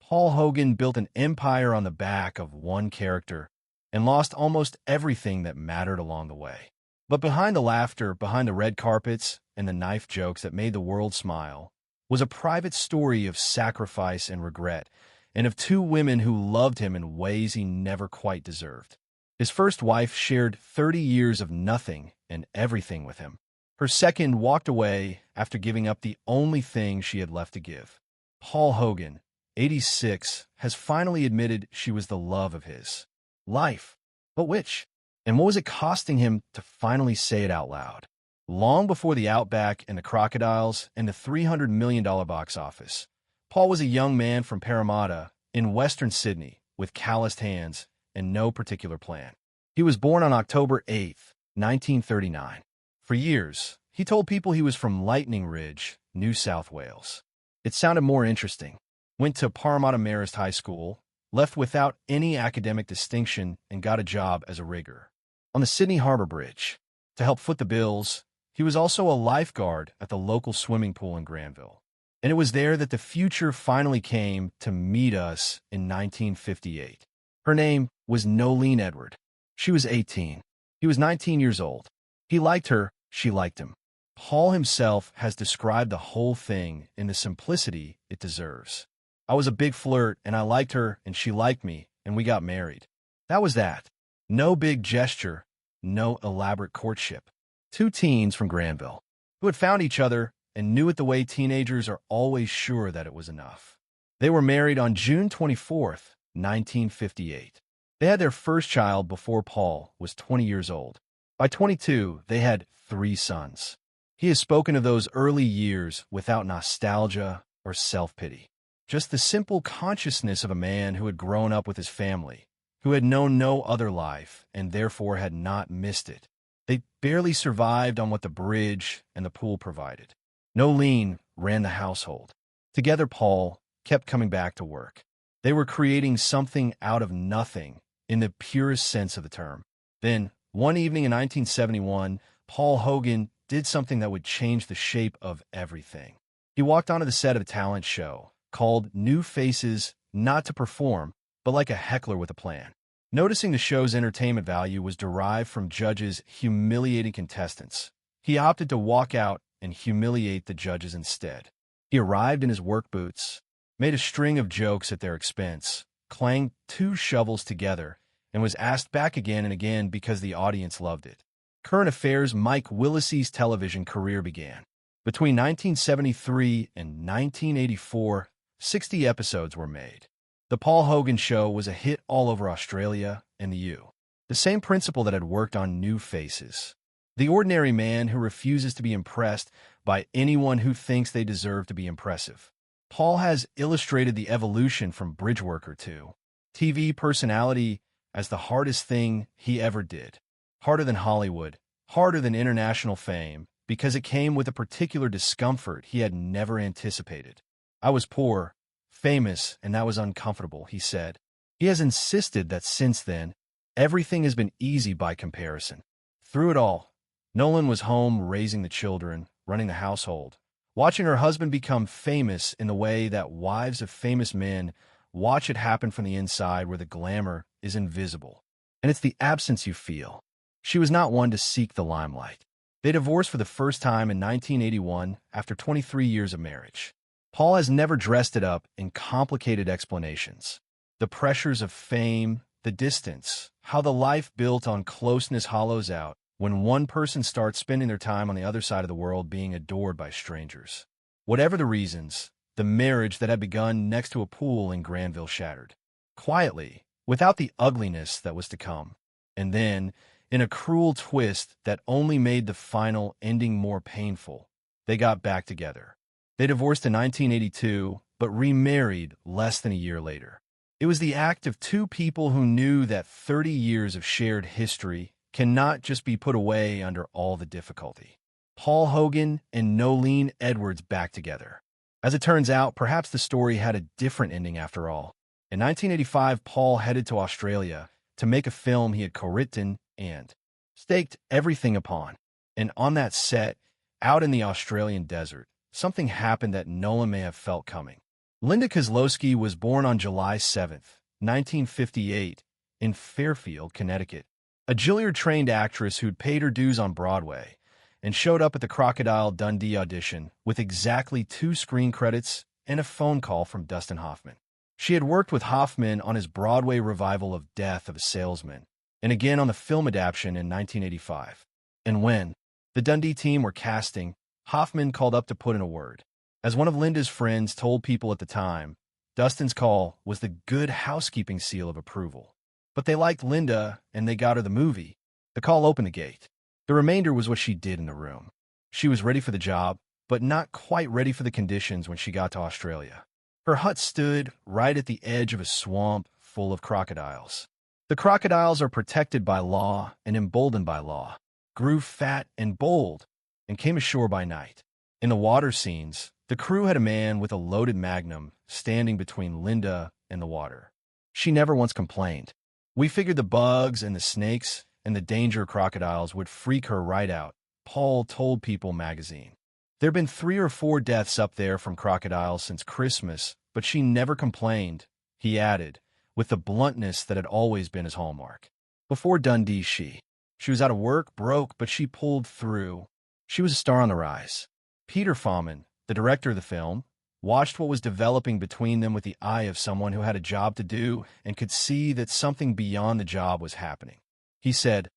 Paul Hogan built an empire on the back of one character and lost almost everything that mattered along the way. But behind the laughter, behind the red carpets, and the knife jokes that made the world smile, was a private story of sacrifice and regret, and of two women who loved him in ways he never quite deserved. His first wife shared 30 years of nothing and everything with him. Her second walked away after giving up the only thing she had left to give. Paul Hogan, 86, has finally admitted she was the love of his life. But which? And what was it costing him to finally say it out loud? Long before the Outback and the Crocodiles and the $300 million box office, Paul was a young man from Parramatta in Western Sydney with calloused hands and no particular plan. He was born on October 8, 1939. For years, he told people he was from Lightning Ridge, New South Wales. It sounded more interesting. Went to Parramatta Marist High School, left without any academic distinction, and got a job as a rigger on the Sydney Harbour Bridge. To help foot the bills, he was also a lifeguard at the local swimming pool in Granville. And it was there that the future finally came to meet us in 1958. Her name was Nolene Edwards. She was 18. He was 19 years old. He liked her, she liked him. Paul himself has described the whole thing in the simplicity it deserves. I was a big flirt, and I liked her, and she liked me, and we got married. That was that. No big gesture, no elaborate courtship. Two teens from Granville who had found each other and knew it the way teenagers are always sure that it was enough. They were married on June 24, 1958. They had their first child before Paul was 20 years old. By 22, they had 3 sons. He has spoken of those early years without nostalgia or self-pity. Just the simple consciousness of a man who had grown up with his family, who had known no other life and therefore had not missed it. They barely survived on what the bridge and the pool provided. Nolene ran the household. Together, Paul kept coming back to work. They were creating something out of nothing in the purest sense of the term. Then, one evening in 1971, Paul Hogan did something that would change the shape of everything. He walked onto the set of a talent show called New Faces, not to perform, but like a heckler with a plan. Noticing the show's entertainment value was derived from judges humiliating contestants, he opted to walk out and humiliate the judges instead. He arrived in his work boots, made a string of jokes at their expense, clanged 2 shovels together, and was asked back again and again because the audience loved it. Current affairs Mike Willisey's television career began. Between 1973 and 1984, 60 episodes were made. The Paul Hogan Show was a hit all over Australia and the U. The same principle that had worked on New Faces. The ordinary man who refuses to be impressed by anyone who thinks they deserve to be impressive. Paul has illustrated the evolution from bridge worker to TV personality as the hardest thing he ever did. Harder than Hollywood, harder than international fame, because it came with a particular discomfort he had never anticipated. I was poor, famous, and that was uncomfortable, he said. He has insisted that since then, everything has been easy by comparison. Through it all, Nolene was home raising the children, running the household, watching her husband become famous in the way that wives of famous men watch it happen from the inside where the glamour is invisible. And it's the absence you feel. She was not one to seek the limelight. They divorced for the first time in 1981 after 23 years of marriage. Paul has never dressed it up in complicated explanations. The pressures of fame, the distance, how the life built on closeness hollows out when one person starts spending their time on the other side of the world being adored by strangers. Whatever the reasons, the marriage that had begun next to a pool in Granville shattered. Quietly, without the ugliness that was to come. And then, in a cruel twist that only made the final ending more painful, they got back together. They divorced in 1982, but remarried less than a year later. It was the act of 2 people who knew that 30 years of shared history cannot just be put away under all the difficulty. Paul Hogan and Nolene Edwards back together. As it turns out, perhaps the story had a different ending after all. In 1985, Paul headed to Australia to make a film he had co-written and staked everything upon. And on that set, out in the Australian desert, something happened that no one may have felt coming. Linda Kozlowski was born on July 7th, 1958, in Fairfield, Connecticut. A Juilliard-trained actress who'd paid her dues on Broadway and showed up at the Crocodile Dundee audition with exactly 2 screen credits and a phone call from Dustin Hoffman. She had worked with Hoffman on his Broadway revival of Death of a Salesman, and again on the film adaptation in 1985. And when the Dundee team were casting, Hoffman called up to put in a word. As one of Linda's friends told People at the time, Dustin's call was the good housekeeping seal of approval. But they liked Linda, and they got her the movie. The call opened the gate. The remainder was what she did in the room. She was ready for the job, but not quite ready for the conditions when she got to Australia. Her hut stood right at the edge of a swamp full of crocodiles. The crocodiles are protected by law and emboldened by law, grew fat and bold, and came ashore by night. In the water scenes, the crew had a man with a loaded magnum standing between Linda and the water. She never once complained. We figured the bugs and the snakes and the danger of crocodiles would freak her right out, Paul told People magazine. There'd been 3 or 4 deaths up there from crocodiles since Christmas, but she never complained, he added, with the bluntness that had always been his hallmark. Before Dundee, she was out of work, broke, but she pulled through. She was a star on the rise. Peter Fahman, the director of the film, watched what was developing between them with the eye of someone who had a job to do and could see that something beyond the job was happening. He said,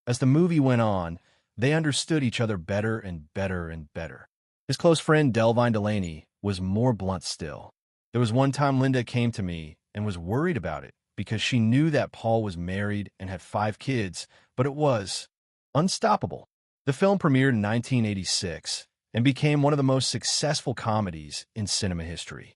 as the movie went on, they understood each other better and better and better. His close friend Delvine Delaney was more blunt still. There was one time Linda came to me and was worried about it because she knew that Paul was married and had 5 kids, but it was unstoppable. The film premiered in 1986 and became one of the most successful comedies in cinema history.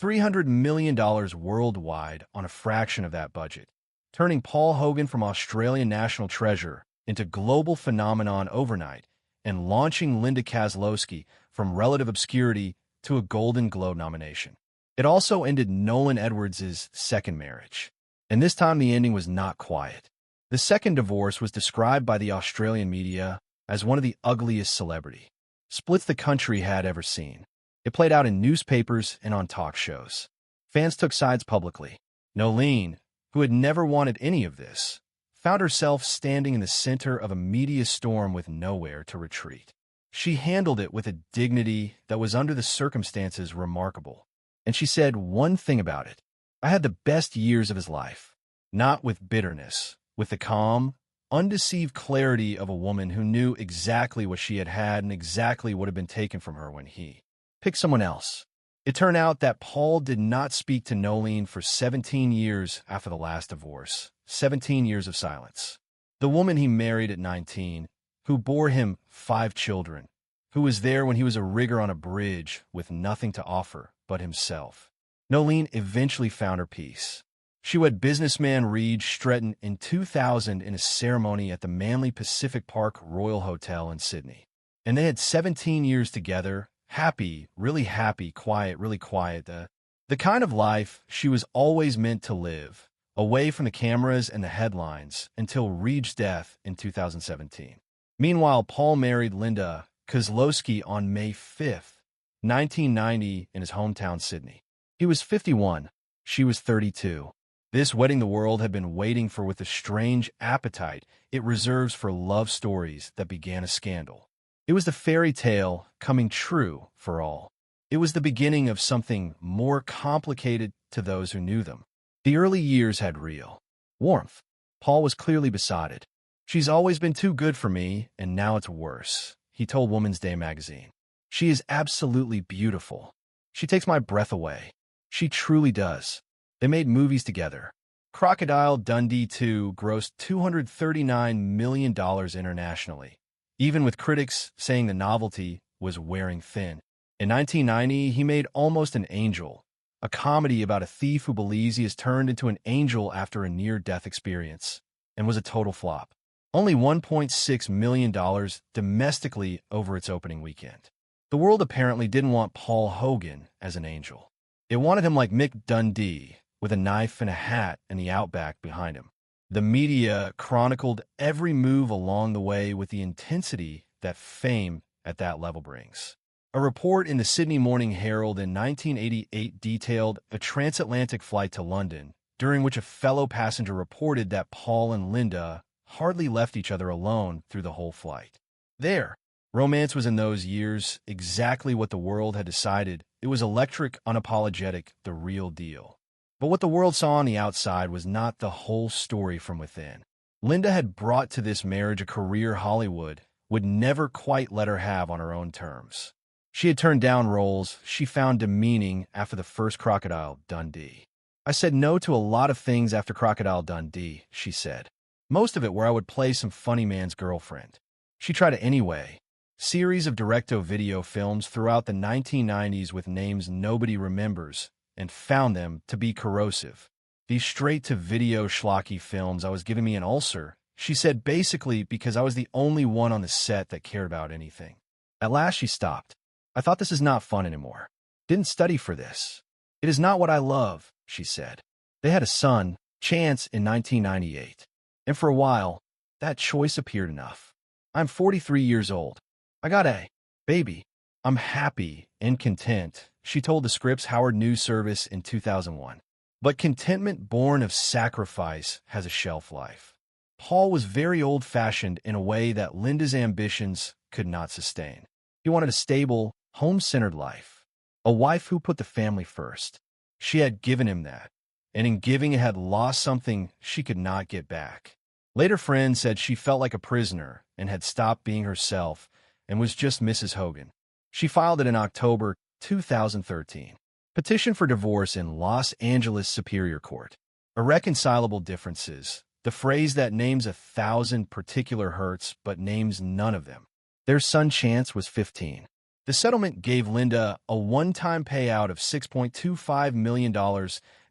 $300 million worldwide on a fraction of that budget, turning Paul Hogan from Australian national treasure into global phenomenon overnight and launching Linda Kozlowski from relative obscurity to a Golden Globe nomination. It also ended Nolene Edwards' second marriage, and this time the ending was not quiet. The second divorce was described by the Australian media as one of the ugliest celebrity splits the country had ever seen. It played out in newspapers and on talk shows. Fans took sides publicly. Nolene, who had never wanted any of this, found herself standing in the center of a media storm with nowhere to retreat. She handled it with a dignity that was under the circumstances remarkable. And she said one thing about it: I had the best years of his life, not with bitterness, with the calm, undeceived clarity of a woman who knew exactly what she had had and exactly what had been taken from her when he picked someone else. It turned out that Paul did not speak to Nolene for 17 years after the last divorce, 17 years of silence. The woman he married at 19, who bore him 5 children, who was there when he was a rigger on a bridge with nothing to offer but himself. Nolene eventually found her peace. She wed businessman Reed Stretton in 2000 in a ceremony at the Manly Pacific Park Royal Hotel in Sydney. And they had 17 years together, happy, really happy, quiet, really quiet, the kind of life she was always meant to live, away from the cameras and the headlines until Reed's death in 2017. Meanwhile, Paul married Linda Kozlowski on May 5th, 1990 in his hometown Sydney. He was 51, she was 32. This wedding the world had been waiting for with a strange appetite it reserves for love stories that began a scandal. It was the fairy tale coming true for all. It was the beginning of something more complicated to those who knew them. The early years had real warmth. Paul was clearly besotted. She's always been too good for me, and now it's worse, he told Woman's Day magazine. She is absolutely beautiful. She takes my breath away. She truly does. They made movies together. Crocodile Dundee 2 grossed $239 million internationally, even with critics saying the novelty was wearing thin. In 1990, he made Almost an Angel, a comedy about a thief who believes he has turned into an angel after a near-death experience, and was a total flop. Only $1.6 million domestically over its opening weekend. The world apparently didn't want Paul Hogan as an angel. It wanted him like Mick Dundee, with a knife and a hat and the outback behind him. The media chronicled every move along the way with the intensity that fame at that level brings. A report in the Sydney Morning Herald in 1988 detailed a transatlantic flight to London, during which a fellow passenger reported that Paul and Linda hardly left each other alone through the whole flight. There, romance was in those years exactly what the world had decided. It was electric, unapologetic, the real deal. But what the world saw on the outside was not the whole story from within. Linda had brought to this marriage a career Hollywood would never quite let her have on her own terms. She had turned down roles she found demeaning after the first Crocodile Dundee. "I said no to a lot of things after Crocodile Dundee," she said. "Most of it where I would play some funny man's girlfriend." She tried it anyway. Series of direct-to-video films throughout the 1990s with names nobody remembers, and found them to be corrosive. "These straight-to-video schlocky films I was giving me an ulcer," she said, basically because I was the only one on the set that cared about anything. At last she stopped. "I thought this is not fun anymore. Didn't study for this. It is not what I love," she said. They had a son, Chance, in 1998. And for a while, that choice appeared enough. "I'm 43 years old. I got a baby. I'm happy and content," she told the Scripps Howard News Service in 2001. But contentment born of sacrifice has a shelf life. Paul was very old-fashioned in a way that Linda's ambitions could not sustain. He wanted a stable, home-centered life, a wife who put the family first. She had given him that, and in giving it had lost something she could not get back. Later friends said she felt like a prisoner and had stopped being herself and was just Mrs. Hogan. She filed it in October 2013. Petition for divorce in Los Angeles Superior Court. Irreconcilable differences, the phrase that names 1,000 particular hurts but names none of them. Their son Chance was 15. The settlement gave Linda a one-time payout of $6.25 million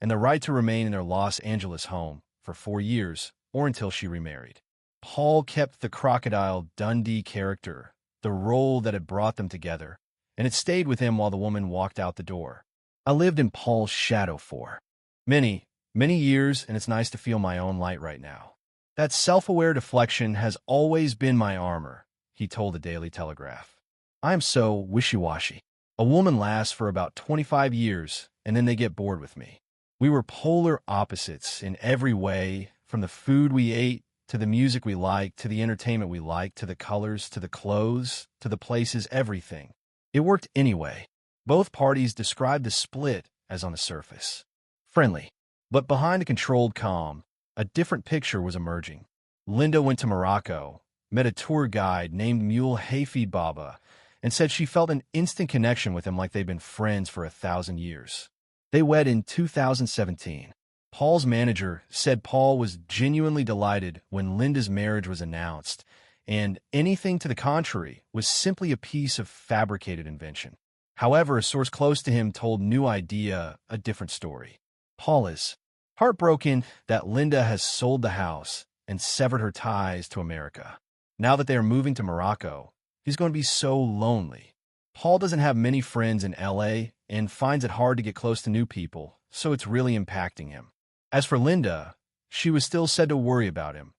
and the right to remain in their Los Angeles home for 4 years or until she remarried. Paul kept the Crocodile Dundee character, the role that had brought them together, and it stayed with him while the woman walked out the door. "I lived in Paul's shadow for many, many years, and it's nice to feel my own light right now. That self-aware deflection has always been my armor," he told the Daily Telegraph. "I am so wishy-washy. A woman lasts for about 25 years, and then they get bored with me. We were polar opposites in every way, from the food we ate, to the music we liked, to the entertainment we liked, to the colors, to the clothes, to the places, everything. It worked anyway." Both parties described the split as on the surface friendly. But behind a controlled calm, a different picture was emerging. Linda went to Morocco, met a tour guide named Mule Hayfeed Baba, and said she felt an instant connection with him like they'd been friends for 1,000 years. They wed in 2017. Paul's manager said Paul was genuinely delighted when Linda's marriage was announced, and anything to the contrary was simply a piece of fabricated invention. However, a source close to him told New Idea a different story. Paul is heartbroken that Linda has sold the house and severed her ties to America. Now that they are moving to Morocco, he's going to be so lonely. Paul doesn't have many friends in LA and finds it hard to get close to new people, so it's really impacting him. As for Linda, she was still said to worry about him,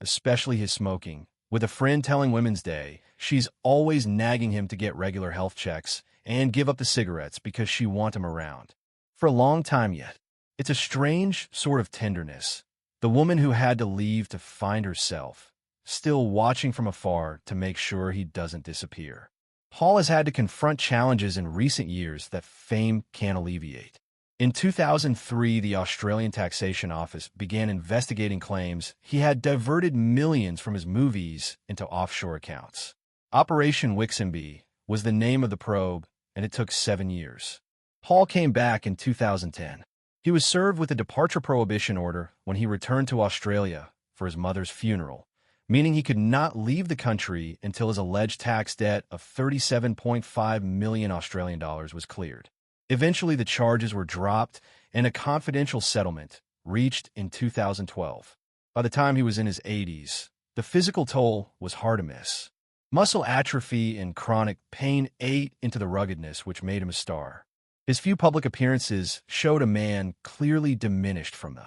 especially his smoking. With a friend telling Women's Day, she's always nagging him to get regular health checks and give up the cigarettes because she wants him around. For a long time yet. It's a strange sort of tenderness. The woman who had to leave to find herself, still watching from afar to make sure he doesn't disappear. Paul has had to confront challenges in recent years that fame can't alleviate. In 2003, the Australian Taxation Office began investigating claims he had diverted millions from his movies into offshore accounts. Operation Wixenby was the name of the probe, and it took 7 years. Paul came back in 2010. He was served with a departure prohibition order when he returned to Australia for his mother's funeral, meaning he could not leave the country until his alleged tax debt of 37.5 million Australian dollars was cleared. Eventually, the charges were dropped, and a confidential settlement reached in 2012. By the time he was in his 80s, the physical toll was hard to miss. Muscle atrophy and chronic pain ate into the ruggedness which made him a star. His few public appearances showed a man clearly diminished from the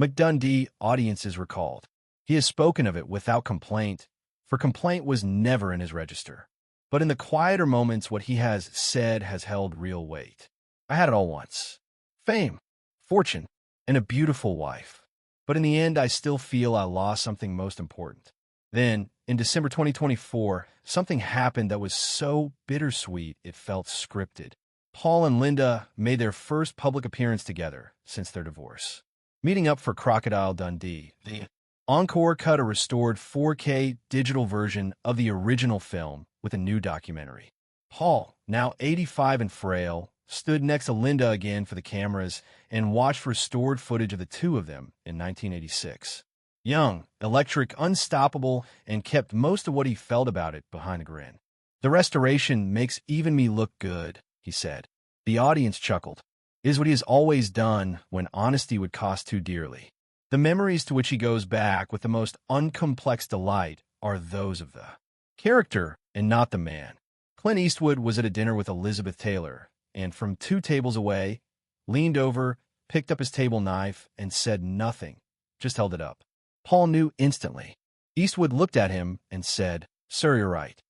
McDundee audiences recalled. He has spoken of it without complaint, for complaint was never in his register. But in the quieter moments, what he has said has held real weight. I had it all once. Fame, fortune, and a beautiful wife. But in the end, I still feel I lost something most important. Then, in December 2024, something happened that was so bittersweet it felt scripted. Paul and Linda made their first public appearance together since their divorce. Meeting up for Crocodile Dundee, the encore cut a restored 4K digital version of the original film with a new documentary. Paul, now 85 and frail, stood next to Linda again for the cameras and watched restored footage of the two of them in 1986. Young, electric, unstoppable, and kept most of what he felt about it behind a grin. "The restoration makes even me look good," he said. The audience chuckled. It is what he has always done when honesty would cost too dearly. The memories to which he goes back with the most uncomplex delight are those of the character and not the man. Clint Eastwood was at a dinner with Elizabeth Taylor, and from 2 tables away, leaned over, picked up his table knife, and said nothing, just held it up. Paul knew instantly. Eastwood looked at him and said, "Sir, you're right."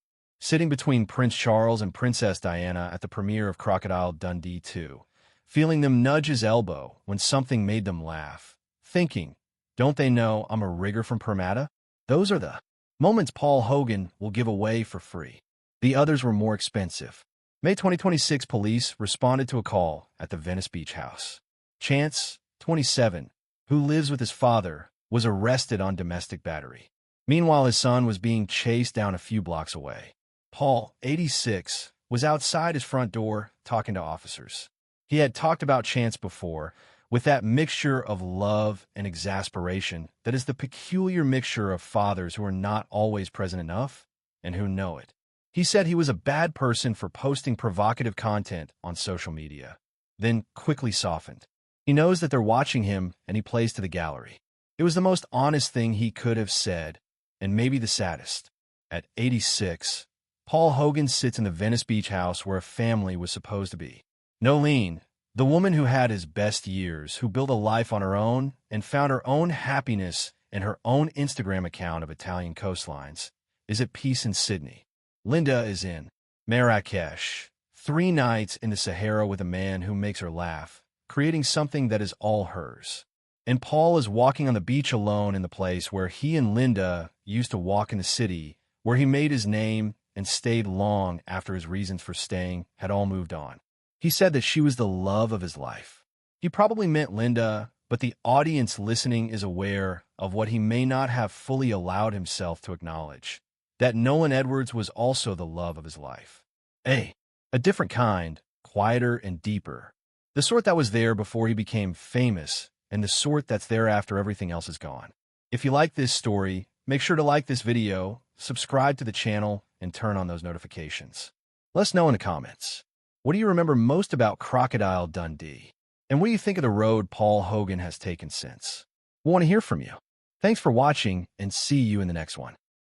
Sitting between Prince Charles and Princess Diana at the premiere of Crocodile Dundee 2, feeling them nudge his elbow when something made them laugh, thinking, "Don't they know I'm a rigger from Parramatta?" Those are the moments Paul Hogan will give away for free. The others were more expensive. May 2026, police responded to a call at the Venice Beach house. Chance, 27, who lives with his father, was arrested on domestic battery. Meanwhile, his son was being chased down a few blocks away. Paul, 86, was outside his front door talking to officers. He had talked about Chance before, with that mixture of love and exasperation that is the peculiar mixture of fathers who are not always present enough and who know it. He said he was a bad person for posting provocative content on social media, then quickly softened. He knows that they're watching him and he plays to the gallery. It was the most honest thing he could have said, and maybe the saddest. At 86, Paul Hogan sits in the Venice Beach house where a family was supposed to be. Nolene, the woman who had his best years, who built a life on her own and found her own happiness in her own Instagram account of Italian coastlines, is at peace in Sydney. Linda is in Marrakesh, 3 nights in the Sahara with a man who makes her laugh, creating something that is all hers. And Paul is walking on the beach alone in the place where he and Linda used to walk in the city, where he made his name and stayed long after his reasons for staying had all moved on. He said that she was the love of his life. He probably meant Linda, but the audience listening is aware of what he may not have fully allowed himself to acknowledge, that Nolene Edwards was also the love of his life. A different kind, quieter and deeper. The sort that was there before he became famous, and the sort that's there after everything else is gone. If you like this story, make sure to like this video, subscribe to the channel, and turn on those notifications. Let us know in the comments. What do you remember most about Crocodile Dundee? And what do you think of the road Paul Hogan has taken since? We want to hear from you. Thanks for watching, and see you in the next one.